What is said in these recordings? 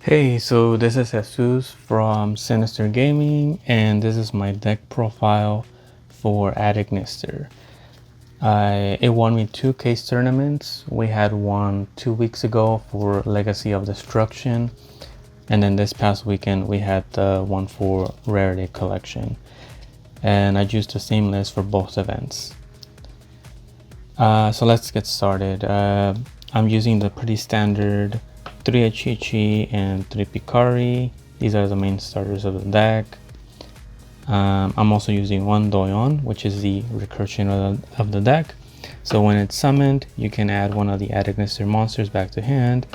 Hey, so this is Heatsoul from Sinister Gaming, and this is my deck profile for Ignister. It won me 2 case tournaments. We had one 2 weeks ago for Legacy of Destruction, and then this past weekend we had the one for Rarity Collection. And I used the same list for both events. So let's get started. I'm using the pretty standard 3 Achichi and 3 Pikari. These are the main starters of the deck. I'm also using 1 Doyon, which is the recursion of the deck. So when it's summoned, you can add one of the Ignister monsters back to hand,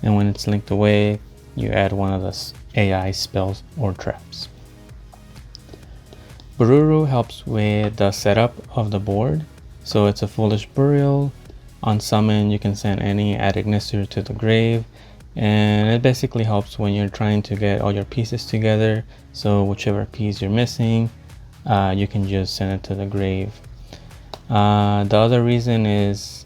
and when it's linked away, you add one of the AI spells or traps. Bururu helps with the setup of the board. So it's a Foolish Burial. On summon, you can send any Ignister to the grave, and it basically helps when you're trying to get all your pieces together. So whichever piece you're missing, you can just send it to the grave. The other reason is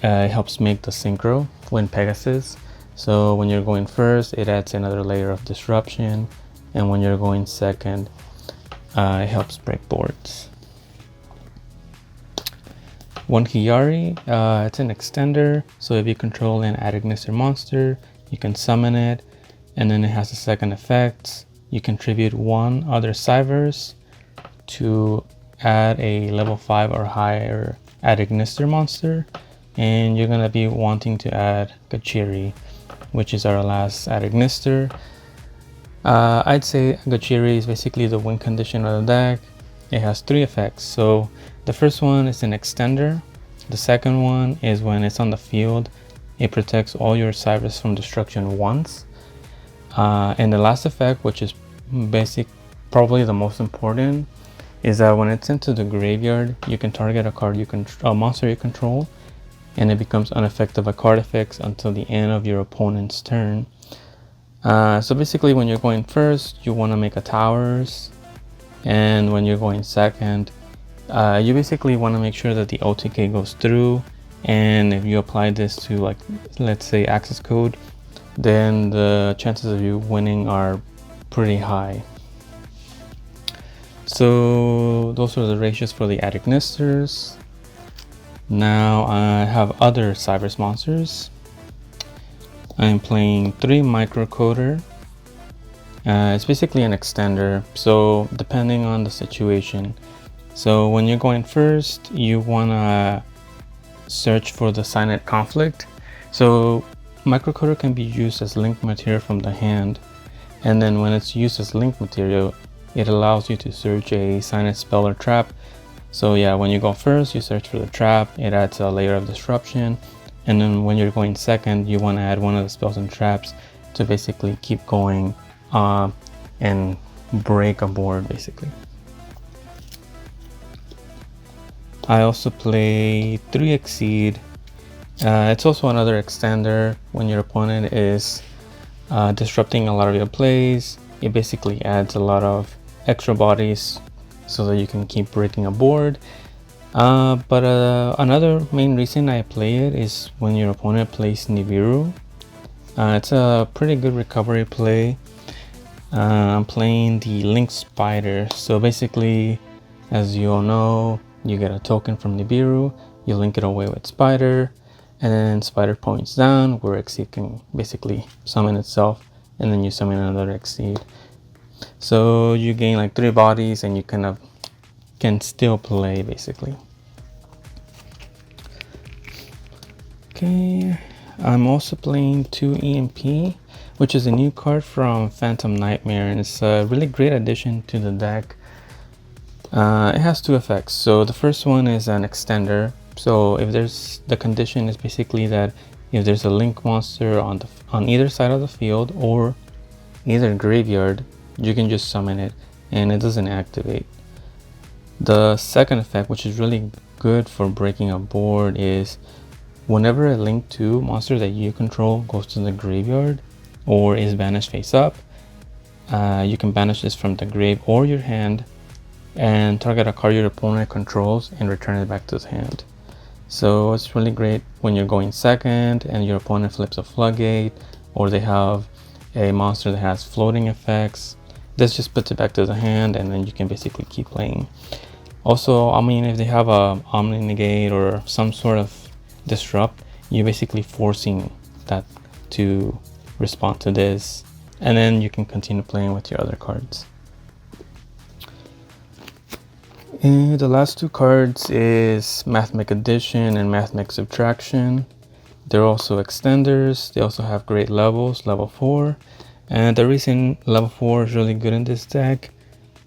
it helps make the synchro when Pegasus. So when you're going first, it adds another layer of disruption, and when you're going second, it helps break boards. 1 Hiyari, it's an extender, so if you control an Ignister monster, you can summon it, and then it has a second effect. You contribute 1 other Cyberse to add a level 5 or higher Ignister monster, and you're gonna be wanting to add Gatchiri, which is our last Ignister. I'd say Gatchiri is basically the win condition of the deck. It has 3 effects. So the first one is an extender. The second one is when it's on the field, it protects all your Cyberse from destruction once. And the last effect, which is probably the most important, is that when it's into the graveyard, you can target a monster you control, and it becomes unaffected by card effects until the end of your opponent's turn. So basically, when you're going first, you want to make a towers, and when you're going second, you basically want to make sure that the OTK goes through, and if you apply this to, like, let's say Accesscode, then the chances of you winning are pretty high. So those are the ratios for the Ignisters. Now I have other Cyberse monsters. I'm playing 3 Microcoder. It's basically an extender, so depending on the situation. So when you're going first, you want to search for the Cynet Conflict. So Microcoder can be used as link material from the hand, and then when it's used as link material, it allows you to search a Cynet spell or trap. So yeah, when you go first, you search for the trap, it adds a layer of disruption, and then when you're going second, you want to add one of the spells and traps to basically keep going and break a board basically. I also play 3 Exceed. It's also another extender. When your opponent is disrupting a lot of your plays, it basically adds a lot of extra bodies so that you can keep breaking a board. But another main reason I play it is when your opponent plays Nibiru. It's a pretty good recovery play. I'm playing the Link Spider. So basically, as you all know, you get a token from Nibiru, you link it away with Spider, and then Spider points down where Exceed can basically summon itself, and then you summon another Exceed. So you gain like 3 bodies, and you kind of can still play basically. Okay, I'm also playing 2 EMP, which is a new card from Phantom Nightmare, and it's a really great addition to the deck. It has 2 effects. So the first one is an extender. So if the condition is basically that if there's a link monster on either side of the field or either graveyard, you can just summon it and it doesn't activate. The second effect, which is really good for breaking a board, is whenever a link 2 monster that you control goes to the graveyard or is banished face up, you can banish this from the grave or your hand and target a card your opponent controls and return it back to his hand. So it's really great when you're going second and your opponent flips a floodgate, or they have a monster that has floating effects. This just puts it back to the hand, and then you can basically keep playing. Also, I mean, if they have a Omni Negate or some sort of disrupt, you're basically forcing that to respond to this, and then you can continue playing with your other cards. And the last two cards is Mathmech Addition and Mathmech Subtraction. They're also extenders. They also have great levels, level 4. And the reason level 4 is really good in this deck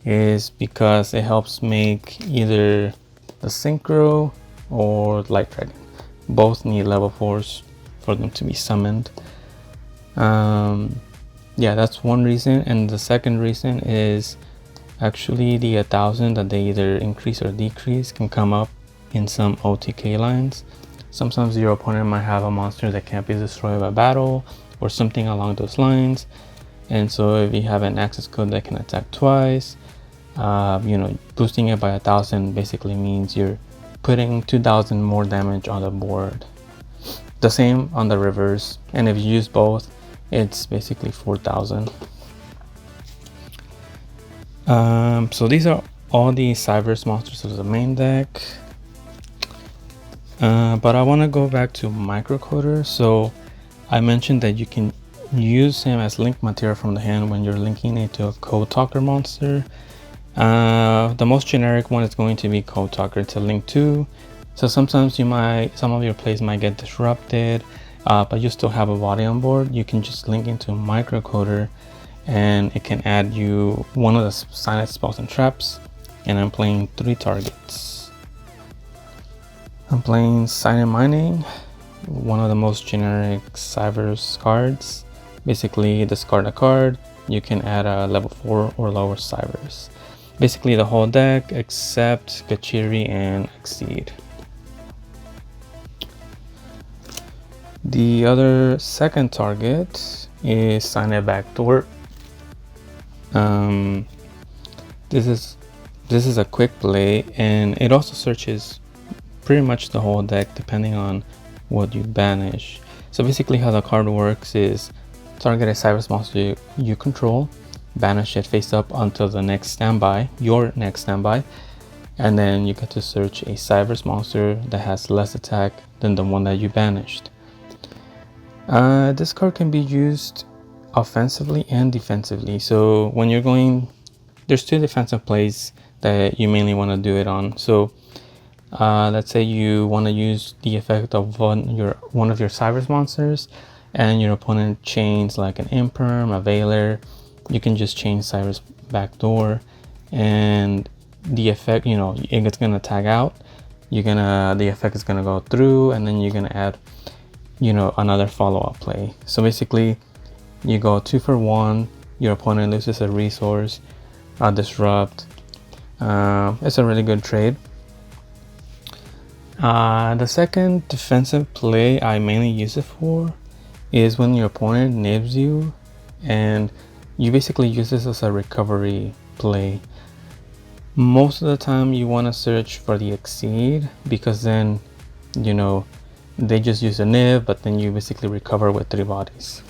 is because it helps make either the Synchro or Light Dragon. Both need level 4s for them to be summoned. Yeah, that's one reason. And the second reason is actually the 1000 that they either increase or decrease can come up in some OTK lines. Sometimes your opponent might have a monster that can't be destroyed by battle or something along those lines. And so if you have an access code that can attack twice, you know, boosting it by 1000 basically means you're putting 2000 more damage on the board. The same on the reverse, and if you use both, it's basically 4000. So these are all the Cyberse monsters of the main deck. But I want to go back to Microcoder. So I mentioned that you can use him as link material from the hand when you're linking it to a Code Talker monster. The most generic one is going to be Code Talker to link to. So sometimes some of your plays might get disrupted, but you still have a body on board. You can just link into Microcoder, and it can add you one of the Cynet spells and traps. And I'm playing 3 targets. I'm playing Cynet Mining, one of the most generic Cyberse cards. Basically, discard a card, you can add a level 4 or lower Cyberse. Basically the whole deck except Gatchiri and Exceed. The other second target is Cynet Backdoor. This is a quick play, and it also searches pretty much the whole deck depending on what you banish. So basically how the card works is target a Cyberse monster you control, banish it face up until the next standby, your next standby, and then you get to search a Cyberse monster that has less attack than the one that you banished. This card can be used offensively and defensively. So when you're going, there's 2 defensive plays that you mainly want to do it on. So let's say you want to use the effect of one of your Cyberse monsters, and your opponent chains like an Imperm, a Veiler. You can just chain Cyberse Backdoor, and the effect, you know, it's gonna tag out. The effect is gonna go through, and then you're gonna add, you know, another follow-up play. So basically, you go 2 for 1. Your opponent loses a resource, a disrupt. It's a really good trade. The second defensive play I mainly use it for is when your opponent nibs you, and you basically use this as a recovery play. Most of the time you want to search for the Exceed, because then, you know, they just use a nib, but then you basically recover with 3 bodies.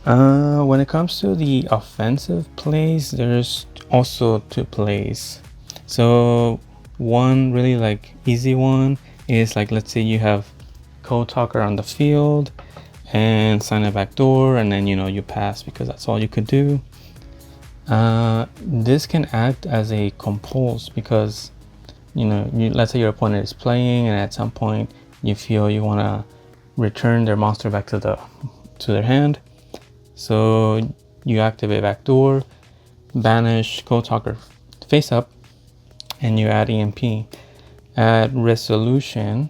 When it comes to the offensive plays, there's also 2 plays. So one really like easy one is like, let's say you have Code Talker on the field and Cynet Backdoor, and then, you know, you pass because that's all you could do. This can act as a compulse because, you know, let's say your opponent is playing, and at some point you feel you want to return their monster back to their hand. So you activate Backdoor, banish Code Talker face up, and you add EMP. At Resolution,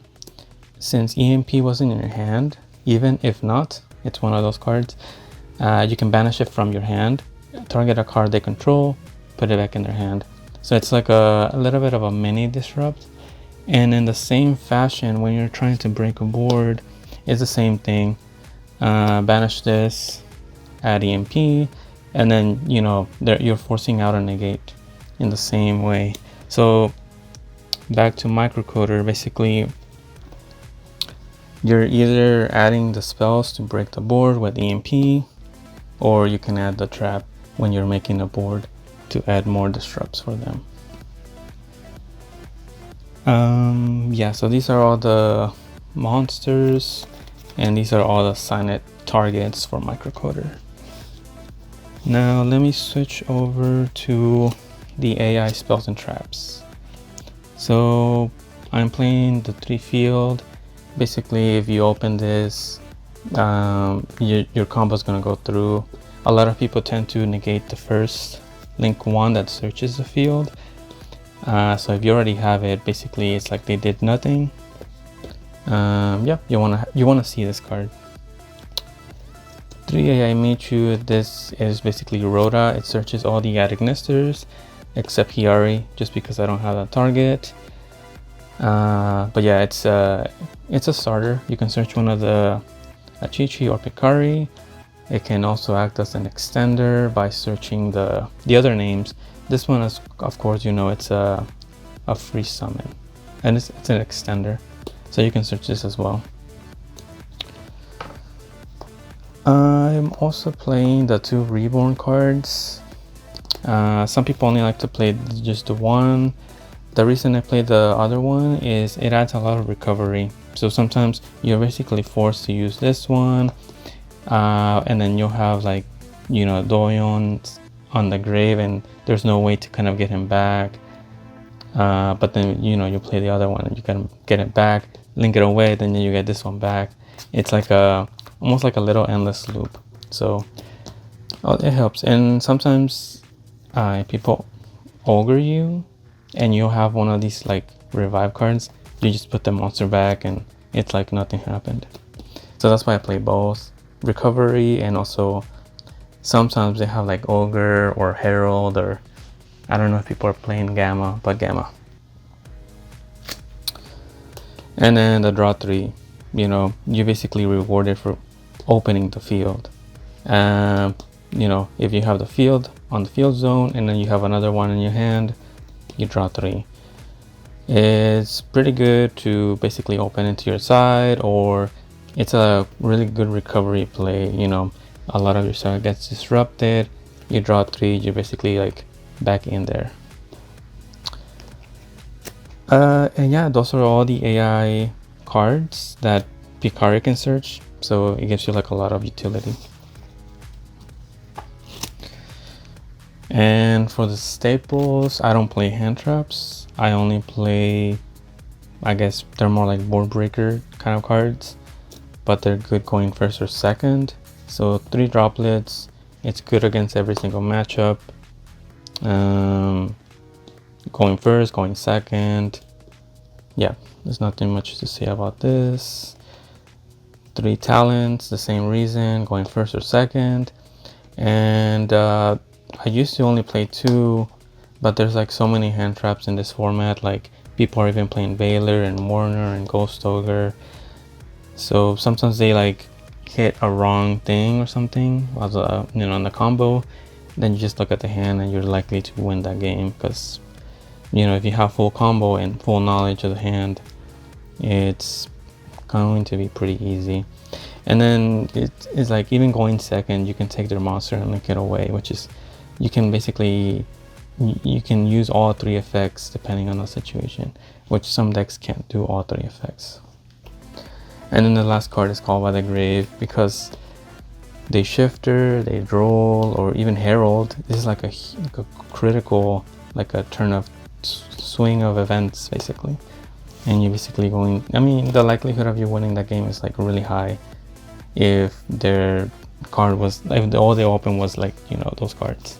since EMP wasn't in your hand, even if not, it's one of those cards, you can banish it from your hand, target a card they control, put it back in their hand. So it's like a little bit of a mini disrupt. And in the same fashion, when you're trying to break a board, it's the same thing. Banish this, add EMP, and then, you know, you're forcing out a negate in the same way. So back to Microcoder, basically You're either adding the spells to break the board with EMP, or you can add the trap when you're making a board to add more disrupts for them. Yeah, so these are all the monsters, and these are all the Cynet targets for microcoder. Now let me switch over to the AI spells and traps. So I'm playing the 3 field. Basically, if you open this, your combo is going to go through. A lot of people tend to negate the first link 1 that searches the field. So if you already have it, basically it's like they did nothing. Yeah, you wanna see this card. 3 AI Michu. This is basically Rhoda. It searches all the Ignisters except Hiyari, just because I don't have that target. But yeah, it's a starter. You can search one of the Achichi or Pikari. It can also act as an extender by searching the other names. This one is, of course, it's a free summon, and it's an extender, so you can search this as well. I'm also playing the 2 Reborn cards. Some people only like to play just the one. The reason I play the other one is it adds a lot of recovery. So sometimes you're basically forced to use this one, and then you'll have like, Doyon on the grave, and there's no way to kind of get him back. But then, you play the other one and you can get it back, link it away, then you get this one back. It's like almost like a little endless loop. So it helps. And sometimes people ogre you, and you'll have one of these like revive cards. You just put the monster back and it's like nothing happened. So that's why I play both recovery, and also sometimes they have like ogre or herald, or I don't know if people are playing gamma, but gamma. And then the draw 3, you basically rewarded for opening the field. If you have the field on the field zone and then you have another one in your hand, you draw 3. It's pretty good to basically open into your side, or it's a really good recovery play. A lot of your side gets disrupted, you draw 3, you're basically like back in there. And yeah, those are all the AI cards that Pikari can search, so it gives you like a lot of utility. And for the staples, I don't play hand traps. I only play, I guess they're more like board breaker kind of cards, but they're good going first or second. So 3 droplets, it's good against every single matchup. Going first, going second. Yeah, there's nothing much to say about this. 3 talents, the same reason, going first or second. And I used to only play 2, but there's like so many hand traps in this format. Like people are even playing Baylor and Warner and Ghost Ogre. So sometimes they like hit a wrong thing or something as on the combo. Then you just look at the hand and you're likely to win that game, because if you have full combo and full knowledge of the hand, it's going to be pretty easy. And then it's like even going second, you can take their monster and link it away, which is, you can basically, you can use all 3 effects depending on the situation, which some decks can't do all 3 effects. And then the last card is Called by the Grave, because they shifter, they droll, or even herald. This is like a critical, like a turn of swing of events basically, and you're basically going, the likelihood of you winning that game is like really high if their card was like, all they open was like those cards.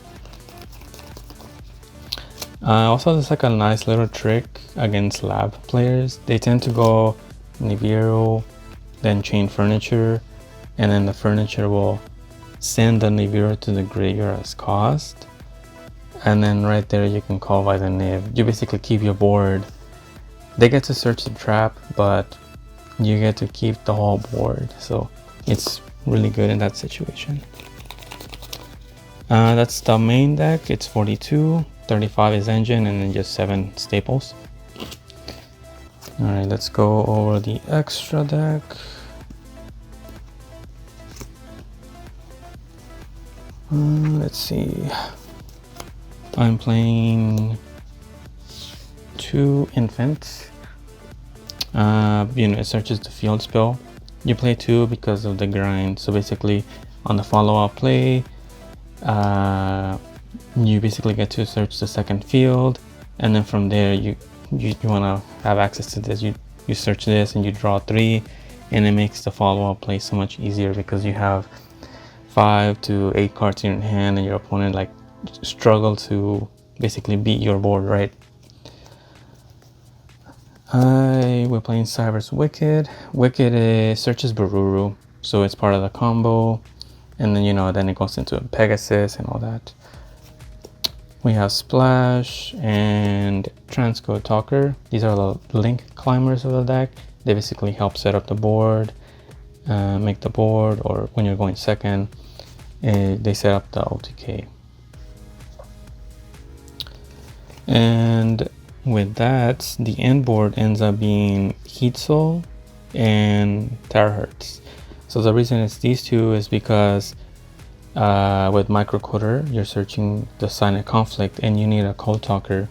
Also, there's like a nice little trick against lab players. They tend to go Nibiru, then chain furniture, and then the furniture will send the Nibiru to the graveyard as cost. And then right there you can call by the Niv. You basically keep your board. They get to search the trap, but you get to keep the whole board. So it's really good in that situation. That's the main deck. It's 42, 35 is engine, and then just 7 staples. Alright, let's go over the extra deck. Let's see. I'm playing 2 infants. It searches the field spell. You play 2 because of the grind. So basically, on the follow-up play, you basically get to search the second field, and then from there you want to have access to this. You search this and you draw 3, and it makes the follow-up play so much easier because you have 5 to 8 cards in your hand, and your opponent like struggle to basically beat your board, right? We're playing Cyberse Wicckid. Wicckid searches Bururu, so it's part of the combo, and then then it goes into Pegasus and all that. We have Splash and Transcode Talker. These are the link climbers of the deck. They basically help set up the board, make the board, or when you're going second, they set up the OTK. And with that, the end board ends up being Heatsoul and Terahertz. So the reason it's these 2 is because with microcoder, you're searching the Cynet Conflict, and you need a code talker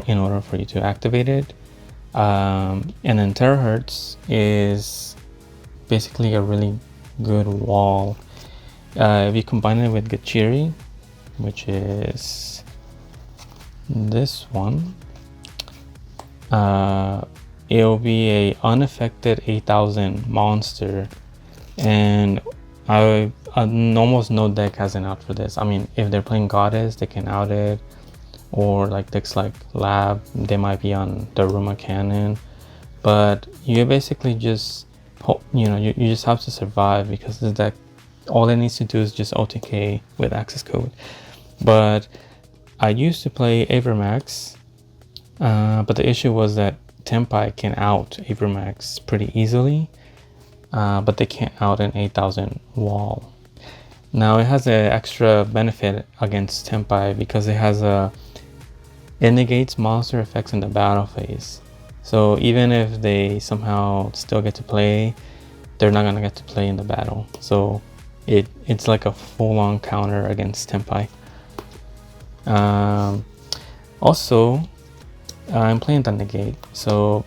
in order for you to activate it. And then Terahertz is basically a really good wall. If you combine it with Gatchiri, which is this one, it'll be a unaffected 8000 monster, and almost no deck has an out for this. I mean, if they're playing Goddess, they can out it, or like decks like Lab, they might be on the Ruma Cannon, but you basically just you just have to survive, because this deck, all it needs to do is just OTK with Accesscode. But I used to play Avermax, but the issue was that Tenpai can out Avermax pretty easily, but they can't out an 8000 wall. Now it has an extra benefit against Tenpai because it negates monster effects in the battle phase. So even if they somehow still get to play, they're not gonna get to play in the battle. So it's like a full-on counter against Tenpai. Also, I'm playing the negate, so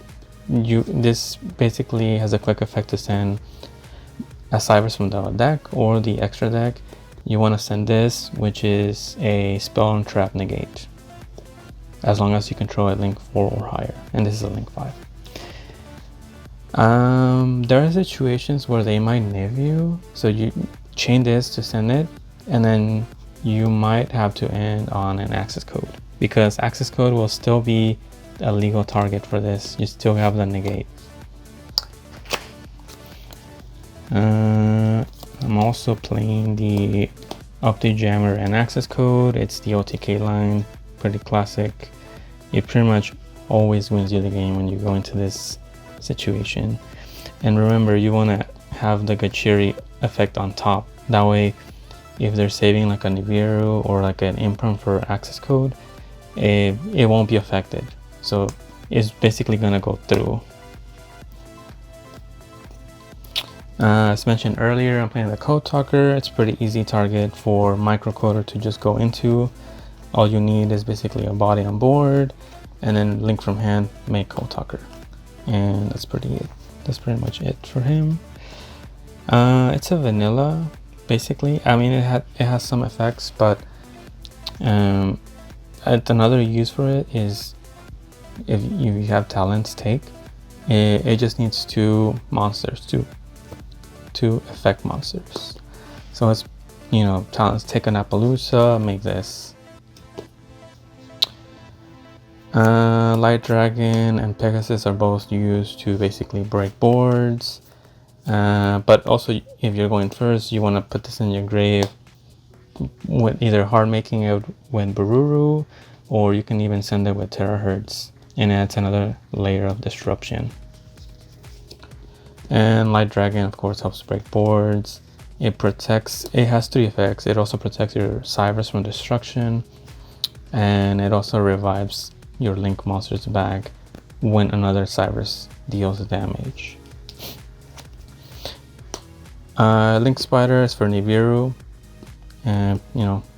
this basically has a quick effect to send a Cyberse from the deck or the extra deck. You want to send this, which is a spell and trap negate, as long as you control a link 4 or higher, and this is a link 5. There are situations where they might niv you, so you chain this to send it, and then you might have to end on an Accesscode, because Accesscode will still be a legal target for this. You still have the negate. I'm also playing the Update Jammer and Accesscode. It's the OTK line, pretty classic. It pretty much always wins you the game when you go into this situation. And remember, you want to have the Gatchiri effect on top. That way, if they're saving like a Nibiru or like an imprint for Accesscode, it won't be affected. So it's basically gonna go through. As mentioned earlier, I'm playing the Code Talker. It's pretty easy target for microcoder to just go into. All you need is basically a body on board, and then link from hand, make Code Talker, and that's pretty it. That's pretty much it for him. It's a vanilla, basically. I mean, it has some effects, but another use for it is if you have talents take, it just needs 2 monsters to affect monsters. So it's, talents take an Appaloosa, make this. Light Dragon and Pegasus are both used to basically break boards. But also, if you're going first, you want to put this in your grave with either hard making it with Bururu, or you can even send it with Terahertz, and adds another layer of disruption. And Light Dragon, of course, helps break boards. It has 3 effects. It also protects your Cyberse from destruction, and it also revives your link monsters back when another Cyberse deals damage. Link Spider is for Nibiru, and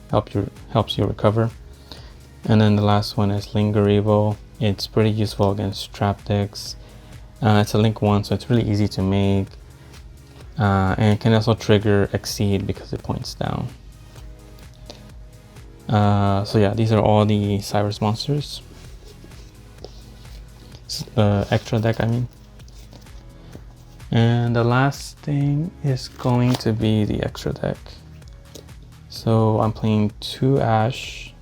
helps you recover. And then the last one is Linger Evil. It's pretty useful against trap decks. It's a link 1, so it's really easy to make, and it can also trigger Exceed because it points down. So yeah, these are all the Cyberse monsters. Extra deck, I mean. And the last thing is going to be the extra deck. So I'm playing 2 Ash.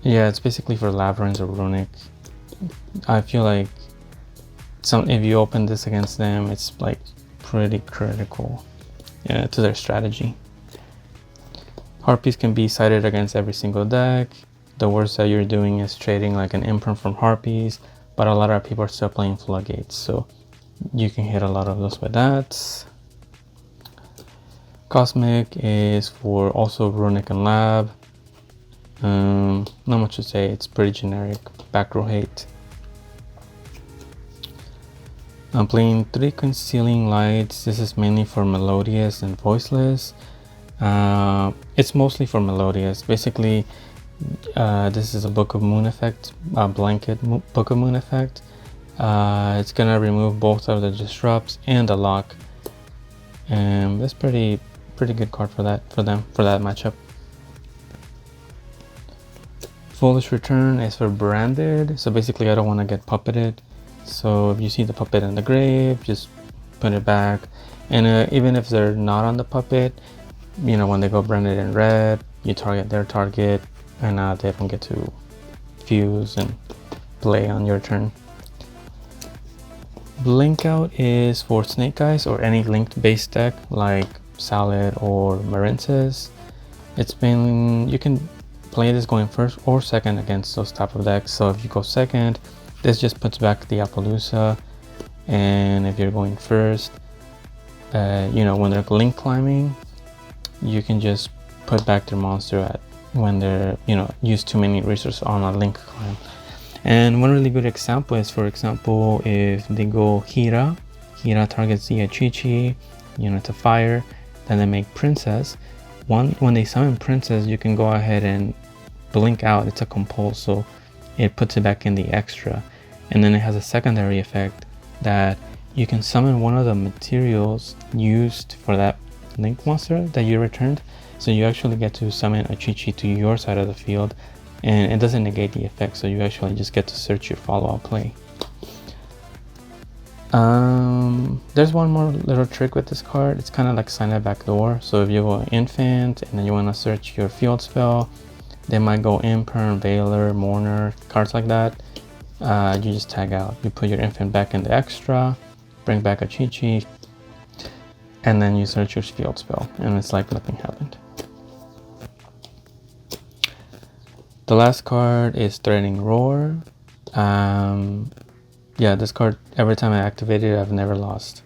Yeah, it's basically for Labyrinth or Runic. I feel like if you open this against them, it's like pretty critical, yeah, to their strategy. Harpies can be cited against every single deck. The worst that you're doing is trading like an imprint from Harpies, but a lot of people are still playing Floodgates, so you can hit a lot of those with that. Cosmic is for also Runic and Lab. Not much to say, it's pretty generic. Backrow hate. I'm playing 3 Concealing Lights. This is mainly for Melodious and Voiceless. It's mostly for Melodious. Basically, this is a Book of Moon effect, a blanket Book of Moon effect. It's gonna remove both of the disrupts and the lock, and that's pretty good card for that matchup. Foolish Return is for Branded, so basically I don't want to get puppeted. So if you see the puppet in the grave, just put it back. And even if they're not on the puppet, when they go branded in red, you target their target, and they don't get to fuse and play on your turn. Blink Out is for Snake Eyes or any linked base deck like Salad or Marinces. You can play this going first or second against those type of decks. So if you go second, this just puts back the Appaloosa, and if you're going first, when they're link climbing, you can just put back their monster when they're use too many resources on a link climb. And one really good example is, for example, if they go Hira targets the Achichi, to fire, then they make Princess. When they summon Princess, you can go ahead and blink out. It's a compulse, so it puts it back in the extra. And then it has a secondary effect that you can summon one of the materials used for that link monster that you returned. So you actually get to summon Achichi to your side of the field, and it doesn't negate the effect, so you actually just get to search your follow-up play. There's one more little trick with this card. It's kind of like Cynet Backdoor. So if you go Infant and then you want to search your field spell, they might go Imperm, Veiler, Mourner, cards like that. You just tag out. You put your Infant back in the extra, bring back Achichi, and then you search your field spell, and it's like nothing happened. The last card is Threatening Roar. Yeah, this card, every time I activate it, I've never lost.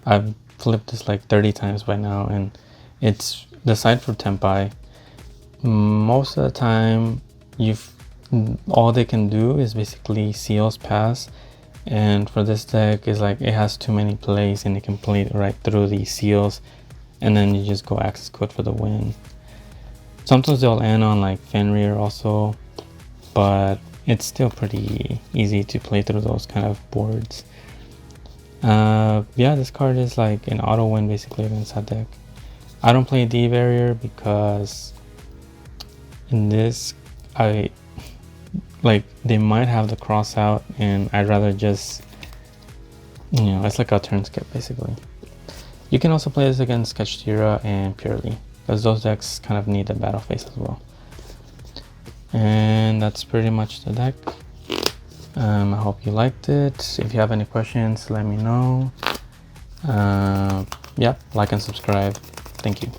I've flipped this like 30 times by now, and it's the side for Tenpai. Most of the time, all they can do is basically Seals Pass, and for this deck, is like it has too many plays, and it can play right through these seals, and then you just go Accesscode for the win. Sometimes they'll end on like Fenrir also, but it's still pretty easy to play through those kind of boards. Yeah, this card is like an auto win basically against that deck. I don't play D-Barrier because in this, they might have the cross out, and I'd rather just, it's like a turn skip basically. You can also play this against Gatchiri and Purely, because those decks kind of need a battle phase as well. And that's pretty much the deck. I hope you liked it. If you have any questions, let me know. Yeah, like and subscribe. Thank you.